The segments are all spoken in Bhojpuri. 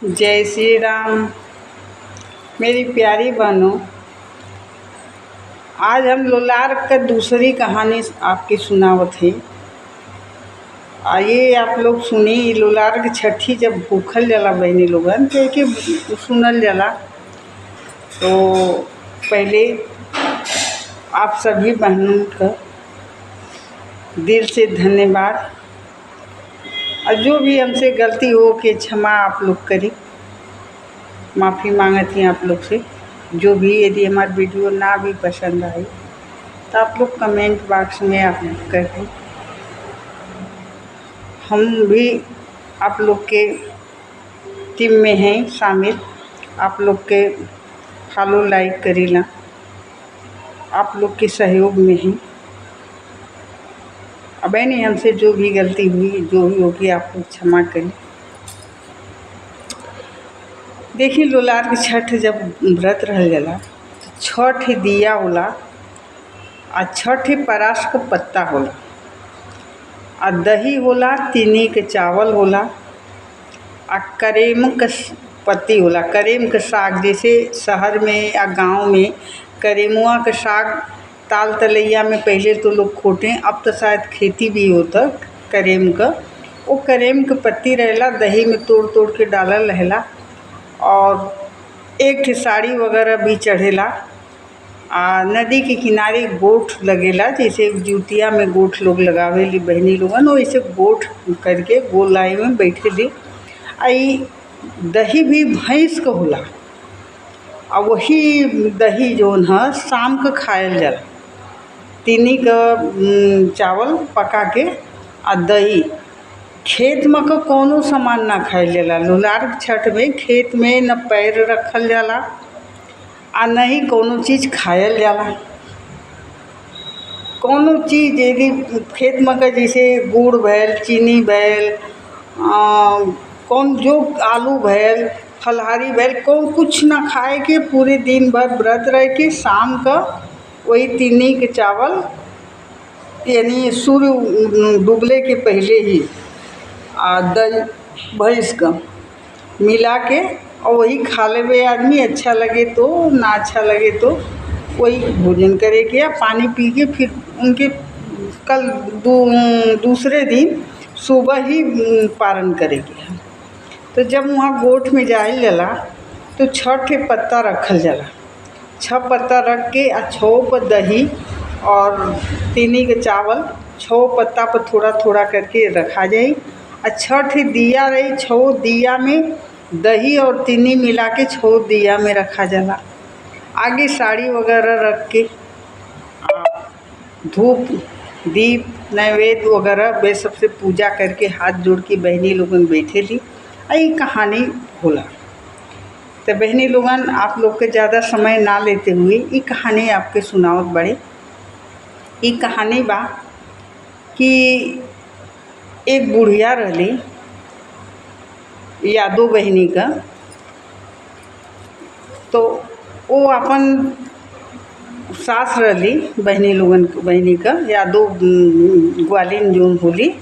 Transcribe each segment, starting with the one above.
जय श्री राम। मेरी प्यारी बहनों, आज हम लोलार का दूसरी कहानी आपके सुनावत है। आइए आप लोग सुनी। लोलार की छठी जब भूखल जाला बहनी लोगन तो एक सुनल जाला। तो पहले आप सभी बहनों का दिल से धन्यवाद, और जो भी हमसे गलती हो के क्षमा आप लोग करी। माफ़ी मांगती हैं आप लोग से। जो भी यदि हमारी वीडियो ना भी पसंद आए तो आप लोग कमेंट बॉक्स में आप कर दें। हम भी आप लोग के टीम में हैं शामिल। आप लोग के फॉलो लाइक करीला, आप लोग के सहयोग में हैं। अब नहीं, हमसे जो भी गलती हुई, जो भी होगी आप लोग क्षमा करें। देखिए, लोलार की छठ जब व्रत रह जाला तो 6 दिया होला, और 6 परास का पत्ता होला, और दही होला, तीनी के चावल होला, और करेम का पत्ती होला। करेम का साग, जैसे शहर में या गांव में करेमुआ का साग ताल तलैया में पहले तो लोग खोटें, अब तो शायद खेती भी होता करेम का। वो करेम के पत्ती रहेला, दही में तोड़ तोड़ के डालल रहेला, और एक ठे साड़ी वगैरह भी चढ़ेला। नदी के किनारे गोठ लगेला, जैसे जूतिया में गोठ लोग लगावेली बहनी लोगन, वैसे गोठ करके गोल लाई में बैठेली। आई दही भी भैंस का होला, और वही दही जौन है शाम का खायल जाला। तीनी का चावल पका के आ दही। खेत में का कोनो सामान ना खायल जाला। लोलार छठ में खेत में न पैर रखल जाला, आ न ही कोनो चीज़ खायल जाला। कोनो चीज़ यदि खेत में का जैसे गुड़ भैल, चीनी भैल, कौन जो आलू भैल, फलहारी भैल, कौन कुछ ना खाए के पूरे दिन भर व्रत रह के शाम का वही तीनी के चावल, यानी सूर्य डूबले के पहले ही दही भैंस का मिला के और वही खा लेवे आदमी। अच्छा लगे तो, ना अच्छा लगे तो वही भोजन करे के या पानी पी के फिर उनके कल दूसरे दिन सुबह ही पारण करेंगे। तो जब वहाँ गोठ में जाए जाला तो 6 पत्ता रखल जाला। 6 पत्ता रख के 6 पर दही और तीनी के चावल 6 पत्ता पर थोड़ा थोड़ा करके रखा जाए। 6 दिया रही, 6 दिया में दही और तीनी मिला के 6 दिया में रखा जाला। आगे साड़ी वगैरह रख के धूप दीप नैवेद्य वगैरह वे सबसे पूजा करके हाथ जोड़ के बहनी लोगन बैठे ली। यही कहानी होला। तो बहनी लोगन, आप लोग के ज़्यादा समय ना लेते हुए ये कहानी आपके सुनावत बड़े। ये कहानी बा कि एक बुढ़िया रहली, यादव बहनी का। तो वो अपन सास रहली बहनी लोगन, बहनी का यादव ग्वालिन जोन होली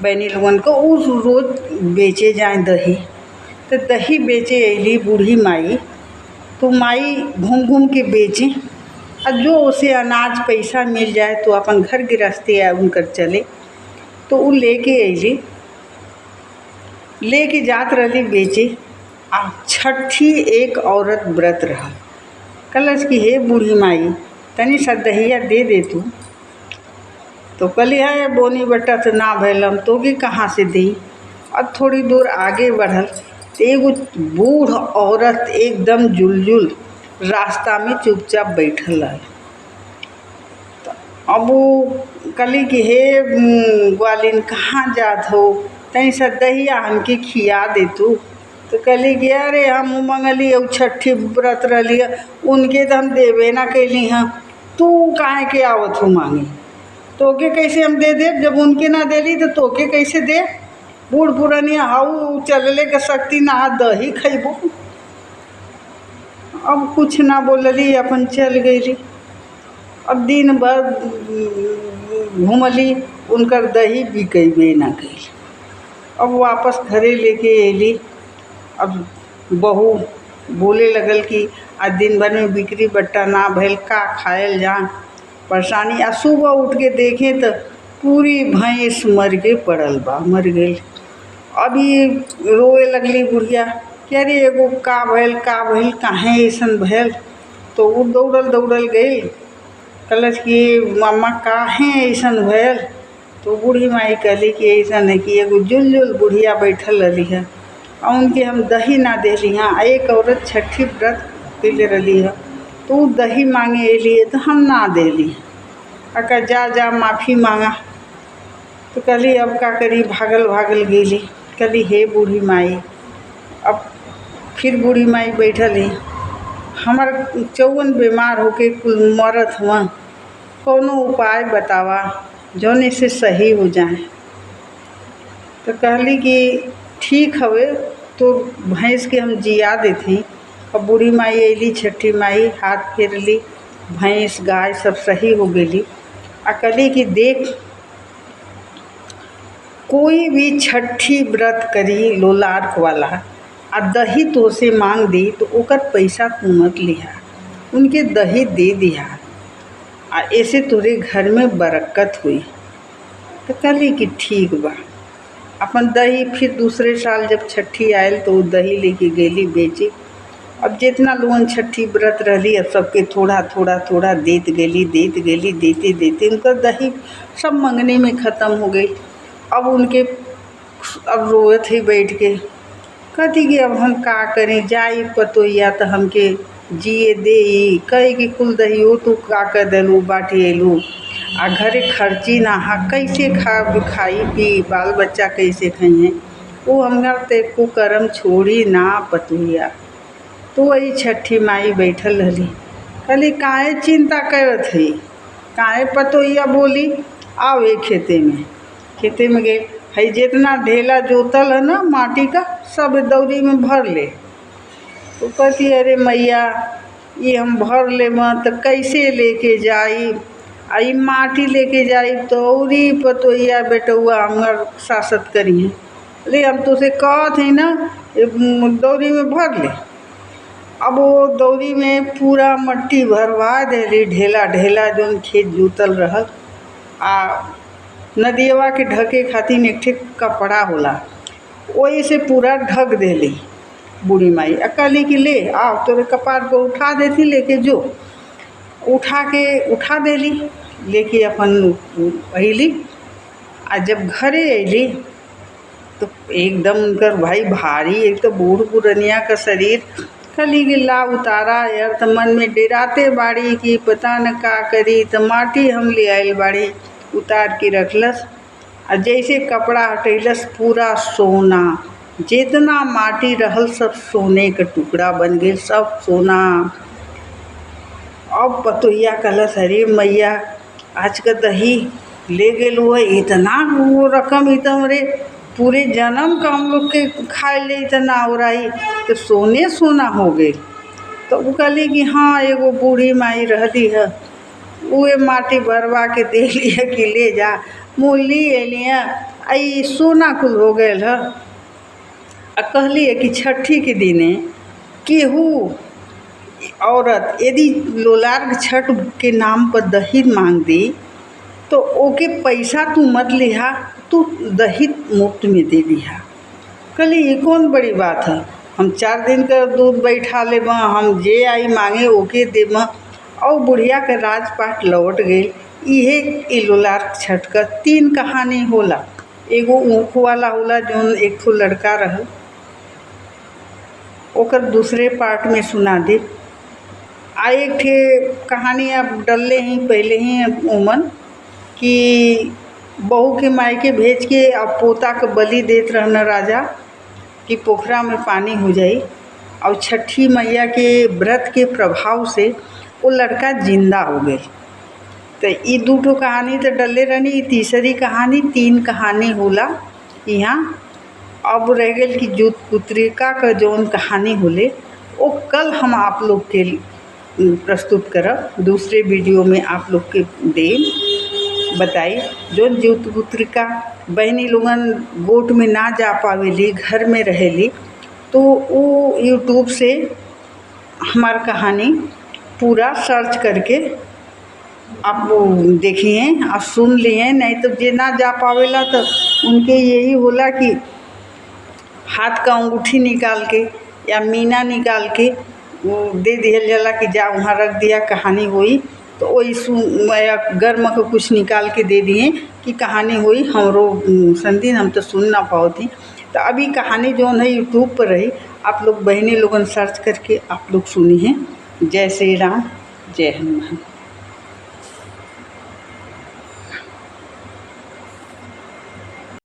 बहनी लोगन को, उस रोज़ बेचे जाए दही। तो दही बेचे अली बूढ़ी माई। तो माई घूम घूम के बेचे, और जो उसे अनाज पैसा मिल जाए तो अपन घर गृहस्थी उनकर चले। तो वो लेके अली, लेके जात रही बेचे। आ 6 एक औरत व्रत रहा। कलश की हे बूढ़ी माई, तनी सा दहिया दे दे तू। तो कली है बोनी बटा तो ना भैलम तो कि कहाँ से दी। अब थोड़ी दूर आगे बढ़ल तो एगो बूढ़ औरत एकदम जुलजुल रास्ता में चुपचाप बैठल है। तो अब वो कली कि हे ग्वालिन, कहाँ जात हो, तनी सा दहिया हमके खिया दे तू। तो कली कि अरे हम मंगली और 6 व्रत रही, उनके तो हम देवे ना कैली हैं, तू काहे के आवत हो मांगे। तोके कैसे हम दे दे, जब उनके ना देली तो तोके कैसे दे। बूढ़ पुरानिया हाउ चलले का शक्ति ना, दही खैबो। अब कुछ ना बोलली, अपन चल गईली। अब दिन भर घूमली, उनकर दही बिकेबे ना गई। अब वापस घरे लेके अली। अब बहू बोले लगल कि आज दिन भर में बिक्री बट्टा ना भइल, का खायल जा, परेशानी। आ सुबह उठ के देखें तो पूरी भैंस मर के पड़ल बा, मर गई। अभी रोए लगली बुढ़िया कि अरे एगो का भइल काहे ऐसन भइल। तो वो दौड़ल गई, कहलस कि मम्मा काहे ऐसन भइल। तो बूढ़ी माई कहली कि ऐसन है कि एगो जुल बुढ़िया बैठल रही है और उनके हम दही ना देली हाँ। एक औरत छठी व्रत कैले रही है तो वो दही मांगे एलिए तो हम ना देली। अका जा माफ़ी मांगा। तो कहली अब का करी, भागल गेली। कहली हे बूढ़ी माई, अब फिर बूढ़ी माई बैठल ही, हमार 54 बीमार होके कुल मरत हुआ, कोनो उपाय बतावा जौन से सही हो जाए। तो कहली कि ठीक हवे, तो भैंस के हम जिया देती। अब बूढ़ी माई अली, छठी माई हाथ फेरली, भैंस गाय सब सही हो गई। आ कहली कि देख, कोई भी छठी व्रत करी लोलार्क वाला आ दही तो से मांग दी तो ओकर पैसा तू मत लिहा, उनके दही दे दिया आ ऐसे तोरे घर में बरकत हुई। तो कहली कि ठीक बा। अपन दही फिर दूसरे साल जब छठी आयल तो दही लेके गेली बेचे। अब जितना लोगन छठी व्रत रही अब सबके थोड़ा देते गेली देते उनका दही सब मंगने में ख़त्म हो गई। अब उनके अब रोए थे बैठ के, कहती कि अब हम का करें, जाई पतोहिया तो हमके जिए दे कहे कि कुल दहियो तू का कर देलू बाटी एलू आ घरे खर्ची ना हा, कैसे खाई पी बाल बच्चा कैसे खाइए। वो हमार ते को करम छोड़ी ना पतोहिया। तो वही छठी माई बैठल रही, कहली काहे चिंता करत है, काहे पतोहिया बोली आओ खेते में गए है, जितना ढेला जोतल है ना माटी का सब दौरी में भर ले। तो कहती अरे मैया ये हम भर ले मत तो कैसे लेके जाई, आई माटी लेके जाई तो औरी पतोहिया बेटुआ हमार सासत करी है। ले हम तो से कहत है ना दौरी में भर ले। अब वो दौरी में पूरा मट्टी भरवा देली, ढेला जोन खेत जोतल रहल। आ नदियवा के ढके खातिर एक ठे कपड़ा होला, वही से पूरा ढक देली बूढ़ी माई। कहली कि ले आओ तोरे कपार पर उठा देती, लेके जो उठा देली, लेके अपन अली। आ जब घरे अली तो एकदम उनकर भाई भारी, एक तो बूढ़ पुरनिया का शरीर। कहली कि ला उतारा यार, तो मन में डराते बाड़ी कि पता न का करी। तो माटी हम ले आयल बाड़ी, उतार के रखलस। आ जैसे कपड़ा हटैलस पूरा सोना, जितना माटी रहल सब सोने का टुकड़ा बन गए, सब सोना। अब पतोहिया कहलस अरे मैया आज का दही ले गेल हुआ, इतना वो रकम इतना रे पूरे जन्म का हम लोग के खाए ले इतना हो रही, तो सोना हो गए। तो वो कहली कि हाँ एगो बूढ़ी माई रहती है, उहे माटी भरवा के दे लिया कि ले जा, मूली एलिया आई सोना कुल हो गए है। कहली कि छठी के दिने केहू औरत यदि लोलार्क छठ के नाम पर दही मांग दी तो ओके पैसा तू मत लिहा, तू दही मुफ्त में दे दिहा। कहली ये कौन बड़ी बात है, हम 4 दिन का दूध बैठा ले, हम जे आई मांगे ओके दे। और बुढ़िया के राजपाट लौट गई। इहे लोलार्क छठ का 3 कहानी होला। एगो ऊँख वाला होला जोन एक ठो लड़का रहल, ओकर दूसरे पार्ट में सुना दे। आ एक ठे कहानी आप डलले ही पहले ही उमन कि बहू के मायके भेज के अब पोता के बलि देत रहना राजा कि पोखरा में पानी हो जाई। और छठी मैया के व्रत के प्रभाव से वो लड़का जिंदा हो गए। तो ये 2 ठो कहानी तो डले रहनी, तीसरी कहानी 3 कहानी होला यहाँ। अब रह गए कि जूत पुत्रिका का जौन कहानी होले वो कल हम आप लोग के प्रस्तुत करब, दूसरे वीडियो में आप लोग के दे बताई। जो जूत पुत्रिका बहनी लोगन गोट में ना जा पावेली, घर में रहेली, तो वो यूट्यूब से हमारी कहानी पूरा सर्च करके आप वो देखिए और सुन लिए। नहीं तो जे ना जा पावेला तो उनके यही होला कि हाथ का अंगूठी निकाल के या मीना निकाल के वो दे दिहल जाला कि जा वहाँ रख दिया, कहानी हुई। तो वही गर्म को कुछ निकाल के दे दिए कि कहानी हुई हमरो संदी, हम तो सुन ना पाओ थी। तो अभी कहानी जो है यूट्यूब पर रही, आप लोग बहनी लोगन सर्च करके आप लोग सुनी हैं। जय श्री राम, जय हनुमान।